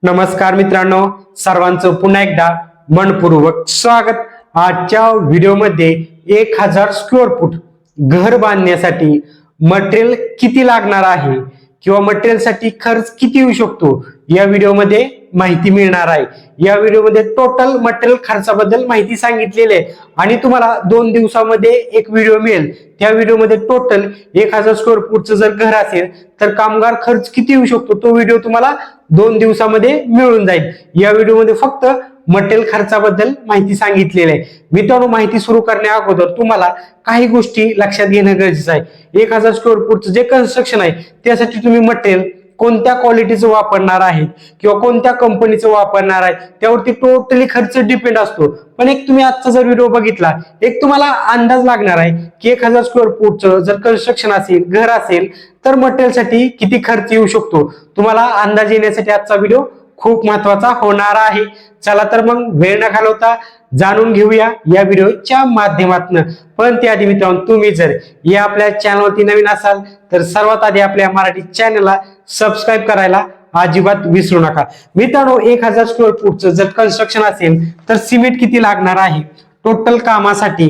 नमस्कार मित्रांनो, सर्वांचं पुन्हा एकदा मनपूर्वक स्वागत। आजच्या व्हिडिओमध्ये 1000 स्क्वेअर फूट घर बांधण्यासाठी मटेरियल किती लागणार आहे किंवा मटेरियलसाठी खर्च किती येऊ शकतो या व्हिडिओमध्ये माहिती मिळणार आहे। या व्हिडिओमध्ये टोटल मटेरियल खर्चाबद्दल माहिती सांगितलेली आहे आणि तुम्हाला 2 दिवसामध्ये एक व्हिडिओ मिळेल। त्या व्हिडिओमध्ये टोटल 1000 स्क्वेअर फूटचं जर घर असेल तर कामगार खर्च किती येऊ शकतो तो व्हिडिओ तुम्हाला 2 दिवसामध्ये मिळून जाईल। या व्हिडिओमध्ये फक्त मटेरियल खर्चाबद्दल माहिती सांगितलेली आहे। मित्रांनो, माहिती सुरू करण्या अगोदर तुम्हाला काही गोष्टी लक्षात घेणं गरजेचं आहे। 1000 स्क्वेअर फूटचं जे कन्स्ट्रक्शन आहे त्यासाठी तुम्ही मटेरियल कोणत्या क्वालिटीचं वापरणार आहे किंवा कोणत्या कंपनीचं वापरणार आहे त्यावरती टोटली खर्च डिपेंड असतो। पण एक तुम्ही आजचा जर व्हिडिओ बघितला, एक तुम्हाला अंदाज लागणार आहे की 1000 स्क्वेअर फूटचं जर कन्स्ट्रक्शन असेल, घर असेल तर मटेरियलसाठी किती खर्च येऊ शकतो। तुम्हाला अंदाज येण्यासाठी आजचा व्हिडिओ खूप महत्वाचा होणार आहे। चला तर मग वेळ न घालवता जाणून घेऊया या व्हिडिओच्या माध्यमातून। पण त्याआधी मित्रांनो, तुम्ही जर या आपल्या चॅनलवरती नवीन असाल तर सर्वात आधी आपल्या मराठी चॅनलला सबस्क्राईब करायला अजिबात विसरू नका। मित्रांनो, 1000 स्क्वेअर फूटचं जर कन्स्ट्रक्शन असेल तर सिमेंट किती लागणार आहे टोटल कामासाठी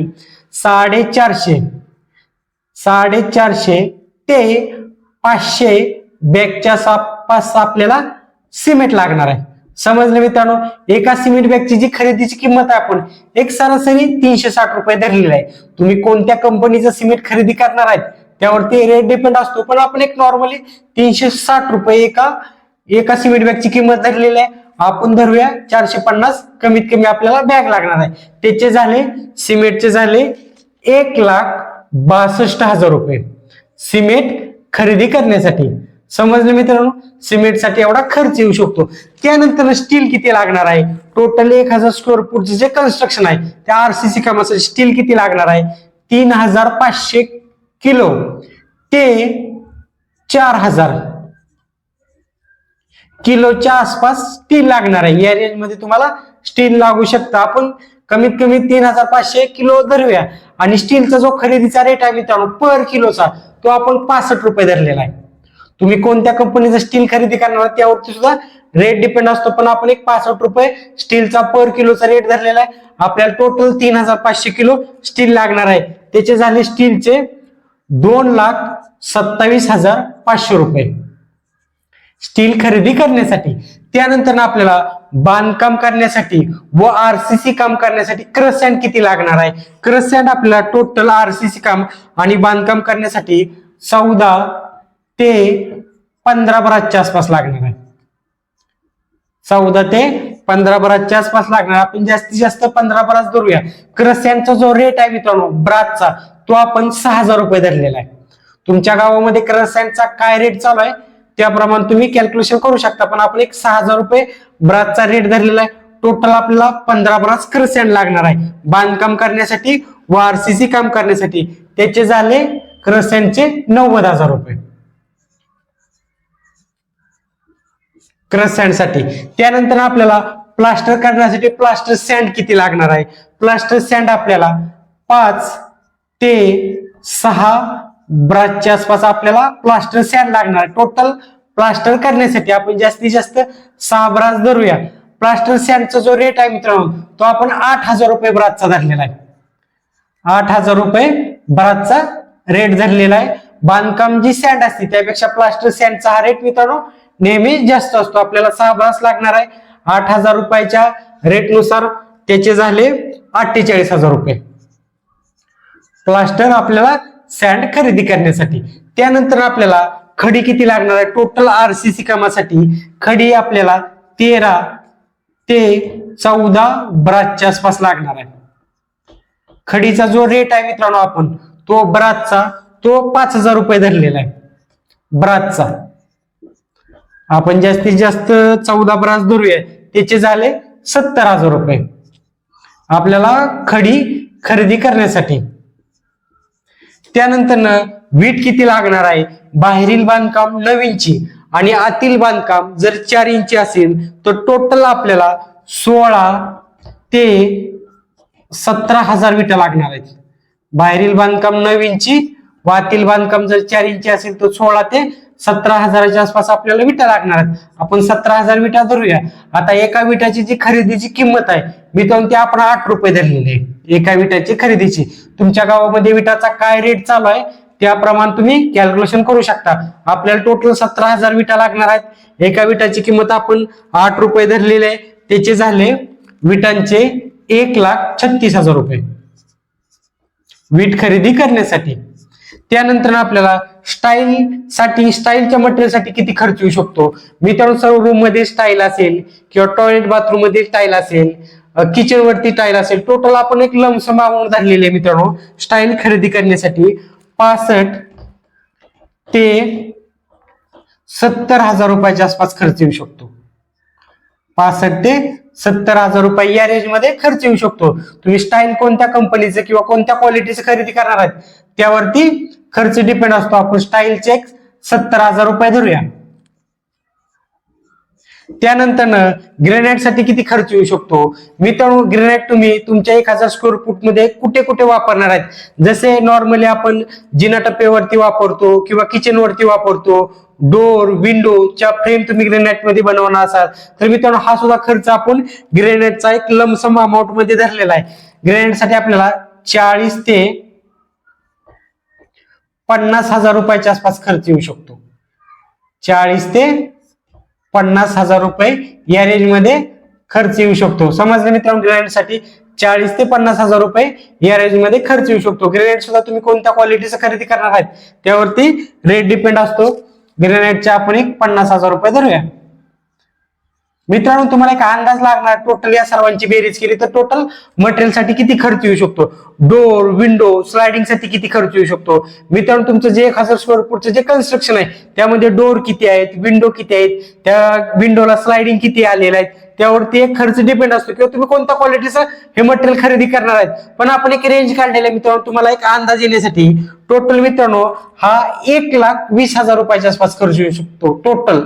450 ते 500 बॅगच्या आसपास आपल्याला सिमेंट लागणार आहे। समजलं मित्रांनो, एका सिमेंट बॅगची जी खरेदीची किंमत आहे आपण एक सरासरी 360 रुपये धरलेली आहे। तुम्ही कोणत्या कंपनीचं सिमेंट खरेदी करणार आहेत त्यावरती रेट डिपेंड असतो, पण आपण एक नॉर्मली 360 रुपये एका सिमेंट बॅगची किंमत धरलेली आहे। आपण धरूया 450, कमीत कमी आपल्याला बॅग लागणार आहे। त्याचे झाले सिमेंटचे झाले 1,62,000 रुपये सिमेंट खरेदी करण्यासाठी। समजलं मित्रांनो, सिमेंटसाठी एवढा खर्च येऊ शकतो। त्यानंतर स्टील किती लागणार आहे टोटल 1000 स्क्वेअर फूटचं जे कन्स्ट्रक्शन आहे त्या आरसीसी कामासाठी स्टील किती लागणार आहे 3500 किलो ते 4000 किलोच्या आसपास स्टील लागणार आहे। या रेंज मध्ये तुम्हाला स्टील लागू शकतं। आपण कमीत कमी 3500 किलो धरूया आणि स्टीलचा जो खरेदीचा रेट आहे मित्रांनो पर किलोचा तो आपण 65 रुपये धरलेला आहे। तुम्ही कोणत्या कंपनीचं स्टील खरेदी करणार त्यावरती सुद्धा रेट डिपेंड असतो, पण आपण एक 65 रुपये स्टीलचा पर किलोचा रेट धरलेला आहे। आपल्याला टोटल 3500 किलो स्टील लागणार आहे। त्याचे झाले स्टीलचे 2,27,500 रुपये स्टील खरेदी करण्यासाठी। त्यानंतर आपल्याला बांधकाम करण्यासाठी व आरसीसी काम करण्यासाठी क्रश सँड किती लागणार आहे। क्रश सँड आपल्याला टोटल आरसीसी काम आणि बांधकाम करण्यासाठी 14 ते 15 बराच्या आसपास लागणार आहे। 14 ते 15 बराच्या आसपास लागणार। आपण जास्तीत जास्त 15 बराच धरूया। क्रश सँडचा जो रेट आहे मित्रांनो ब्रासचा तो आपण 6000 रुपये धरलेला आहे। तुमच्या गावामध्ये क्रश सँडचा काय रेट चालू आहे त्याप्रमाणे तुम्ही कॅल्क्युलेशन करू शकता, पण आपण एक 6000 रुपये ब्रासचा रेट धरलेला आहे। टोटल आपल्याला 15 ब्रास क्रश सँड लागणार आहे बांधकाम करण्यासाठी व आरसीसी काम करण्यासाठी। त्याचे झाले क्रश सँडचे 90,000 रुपये क्रश सँड साठी। त्यानंतर आपल्याला प्लास्टर करण्यासाठी प्लास्टर सँड किती लागणार आहे। प्लास्टर सँड आपल्याला 5 ते 6 ब्रासच्या आसपास आपल्याला प्लास्टर सँड लागणार। टोटल प्लास्टर करण्यासाठी आपण जास्तीत जास्त 6 ब्रास धरूया। प्लास्टर सँडचा जो रेट आहे मित्रांनो तो आपण 8000 रुपये ब्रासचा धरलेला आहे। 8000 रुपये ब्रासचा रेट धरलेला आहे। बांधकाम जी सँड असते त्यापेक्षा प्लास्टर सँडचा हा रेट मित्रांनो नेहमी जास्त असतो। आपल्याला 6 ब्रास लागणार आहे। 8000 रुपयाच्या रेट नुसार त्याचे झाले 48,000 रुपये प्लास्टर आपल्याला सँड खरेदी करण्यासाठी। त्यानंतर आपल्याला खडी किती लागणार आहे टोटल आरसीसी कामासाठी। खडी आपल्याला 13 ते 14 ब्रासच्या आसपास लागणार आहे। खडीचा जो रेट आहे मित्रांनो आपण तो ब्रासचा तो 5000 रुपये धरलेला आहे। ब्रासचा आपण जास्तीत जास्त 14 ब्रास धरूया, त्याचे झाले 70,000 रुपये आपल्याला खडी खरेदी करण्यासाठी। त्यानंतर वीट किती लागणार आहे। बाहेरील बांधकाम 9 इंची आणि आतील बांधकाम जर 4 इंची असेल तर टोटल आपल्याला 16 ते 17,000 विटा लागणार आहेत। बाहेरील बांधकाम 9 इंची व आतील बांधकाम जर 4 इंची असेल तर 16 ते 17,000च्या आसपास आपल्याला विटा लागणार आहेत. आपण 17,000 विटा धरूया. आता एका विटाची जी खरेदीची किंमत आहे मित्रांनो ती आपण 8 रुपये धरलेली आहे एका विटाची खरेदीची. तुमच्या गावामध्ये विटाचा काय रेट चालू आहे त्याप्रमाणे तुम्ही कॅल्क्युलेशन करू शकता. आपल्याला टोटल 17,000 विटा लागणार आहेत. एका विटाची किंमत आपण 8 रुपये धरलेली आहे. त्याचे झाले विटांचे 1,36,000 रुपये वीट खरेदी करण्यासाठी. त्यानंतर आपल्याला स्टाईलच्या मटेरियलसाठी किती खर्च येऊ शकतो मित्रांनो. सर्व रूम मध्ये स्टाईल असेल किंवा टॉयलेट बाथरूम मध्ये स्टाईल असेल, किचन वरती टाईल असेल, टोटल आपण एक लमसम अमाऊंट धरलेली आहे मित्रांनो स्टाईल खरेदी करण्यासाठी. 65 ते 70,000 रुपयाच्या आसपास खर्च येऊ शकतो. 65 ते 70,000 रुपये या रेंज मध्ये खर्च येऊ शकतो. तुम्ही स्टाईल कोणत्या कंपनीचं किंवा कोणत्या क्वालिटीचं खरेदी करणार आहात त्यावरती खर्च डिपेंड असतो. आपण स्टाईलचे 70,000 रुपये धरूया. त्यानंतर ग्रेनाइट साठी किती खर्च येऊ शकतो मित्रांनो. ग्रेनाइट तुम्ही तुमच्या 1,000 स्क्वेअर फूट मध्ये कुठे कुठे वापरणार आहेत. जसे नॉर्मली आपण जिना टप्प्यावरती वापरतो किंवा किचन वरती वापरतो, डोर विंडोच्या फ्रेम तुम्ही ग्रेनाइट मध्ये बनवणार असाल तर मित्रांनो हा सुद्धा खर्च आपण ग्रेनाइटचा एक लमसम अमाऊंट मध्ये धरलेला आहे. ग्रेनाइट साठी आपल्याला 40 ते 50,000 रुपयाच्या आसपास खर्च येऊ शकतो. 40 ते 50,000 रुपये या रेंज मध्ये खर्च येऊ शकतो. समजले मित्रांनो. ग्रेनाइट साठी 40 ते 50,000 रुपये या रेंज मध्ये खर्च येऊ शकतो. ग्रेनाइट सुद्धा तुम्ही कोणत्या क्वालिटीचं खरेदी करणार आहेत त्यावरती रेट डिपेंड असतो. ग्रेनाइटच्या आपण एक 50,000 रुपये धरूया. मित्रांनो तुम्हाला एक अंदाज लागणार टोटल या सर्वांची बेरीज केली तर टोटल मटेरियल साठी किती खर्च येऊ शकतो. डोर विंडो स्लायडिंग साठी किती खर्च येऊ शकतो मित्रांनो. तुमचं जे 1,000 स्क्वेअर फूटचं जे कन्स्ट्रक्शन आहे त्यामध्ये डोर किती आहेत, विंडो किती आहेत, त्या विंडोला स्लायडिंग किती आलेलं आहे त्यावरती एक खर्च डिपेंड असतो किंवा तुम्ही कोणत्या क्वालिटीचं हे मटेरियल खरेदी करणार आहेत. पण आपण एक रेंज काढलेला आहे मित्रांनो तुम्हाला एक अंदाज येण्यासाठी. टोटल मित्रांनो हा 1,20,000 रुपयाच्या आसपास खर्च येऊ शकतो. टोटल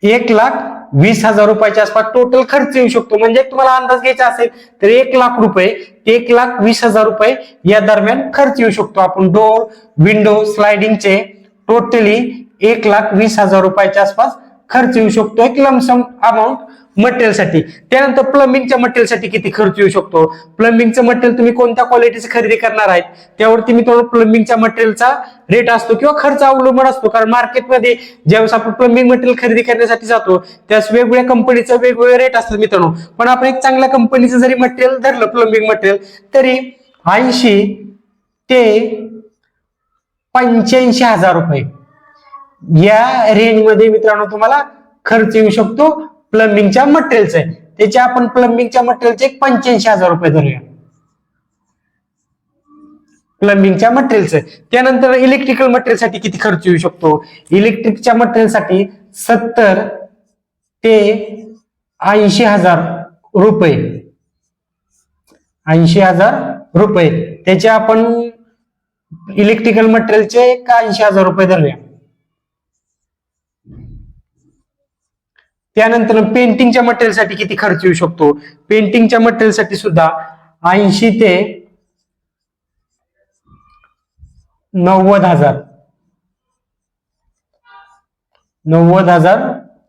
1,20,000 रुपयाच्या आसपास टोटल खर्च येऊ शकतो. म्हणजे तुम्हाला अंदाज घ्यायचा असेल तर 1,00,000 रुपये ते 1,20,000 रुपये या दरम्यान खर्च येऊ शकतो. आपण डोर विंडो स्लायडिंगचे टोटली 1,20,000 रुपयाच्या आसपास खर्च येऊ शकतो एक लमसम अमाऊंट मटेरियल साठी. त्यानंतर प्लंबिंगच्या मटेरियल साठी किती खर्च येऊ शकतो. प्लंबिंगचं मटेरियल तुम्ही कोणत्या क्वालिटीचं खरेदी करणार आहेत त्यावरती मित्रांनो प्लंबिंगच्या मटेरियलचा रेट असतो किंवा खर्च अवलंबून असतो. कारण मार्केटमध्ये ज्यावेळेस आपण प्लंबिंग मटेरियल खरेदी करण्यासाठी जातो त्यास वेगवेगळ्या कंपनीचं वेगवेगळे रेट असतात मित्रांनो. पण आपण एक चांगल्या कंपनीचं जरी मटेरियल धरलं प्लंबिंग मटेरियल तरी 80 ते 85,000 रुपये या रेंज मध्ये मित्रांनो तुम्हाला खर्च येऊ शकतो प्लंबिंगच्या मटेरियलचा. त्याच्या आपण प्लंबिंगच्या मटेरियलचे 85,000 रुपये धरूया प्लंबिंगच्या मटेरियलचं. त्यानंतर इलेक्ट्रिकल मटेरियल साठी किती खर्च येऊ शकतो. इलेक्ट्रिकच्या मटेरियल साठी 70 ते 80,000 रुपये 80,000 रुपये त्याचे आपण इलेक्ट्रिकल मटेरियलचे 80,000 रुपये धरूया. त्यानंतर पेंटिंगच्या मटेरियल साठी किती खर्च येऊ शकतो. पेंटिंगच्या मटेरियल साठी सुद्धा 80 ते 90,000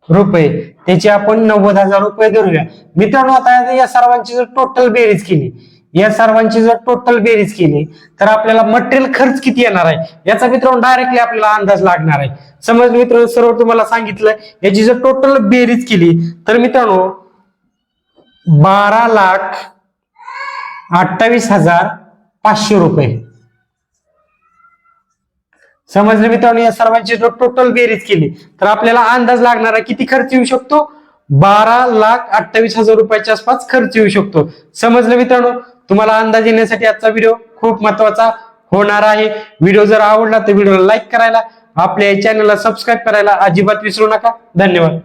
रुपये त्याचे आपण 90,000 रुपये धरूया. मित्रांनो आता या सर्वांची जर टोटल बेरीज केली तर आपल्याला मटेरियल खर्च किती येणार आहे याचा मित्रांनो डायरेक्टली आपल्याला अंदाज लागणार आहे. समज मित्रांनो सर्व तुम्हाला सांगितलं याची जर टोटल बेरीज केली तर मित्रांनो 12,28,500 रुपये. समजलं मित्रांनो. या सर्वांची जर टोटल बेरीज केली तर आपल्याला अंदाज लागणार आहे किती खर्च येऊ शकतो. 12,28,000 रुपयाच्या आसपास खर्च येऊ शकतो. समजलं मित्रांनो. तुम्हाला अंदाज येण्यासाठी आजचा व्हिडिओ खूप महत्वाचा होणार आहे. व्हिडिओ जर आवडला तर व्हिडिओला लाईक करायला आपल्या चॅनलला सबस्क्राईब करायला अजिबात विसरू नका. धन्यवाद.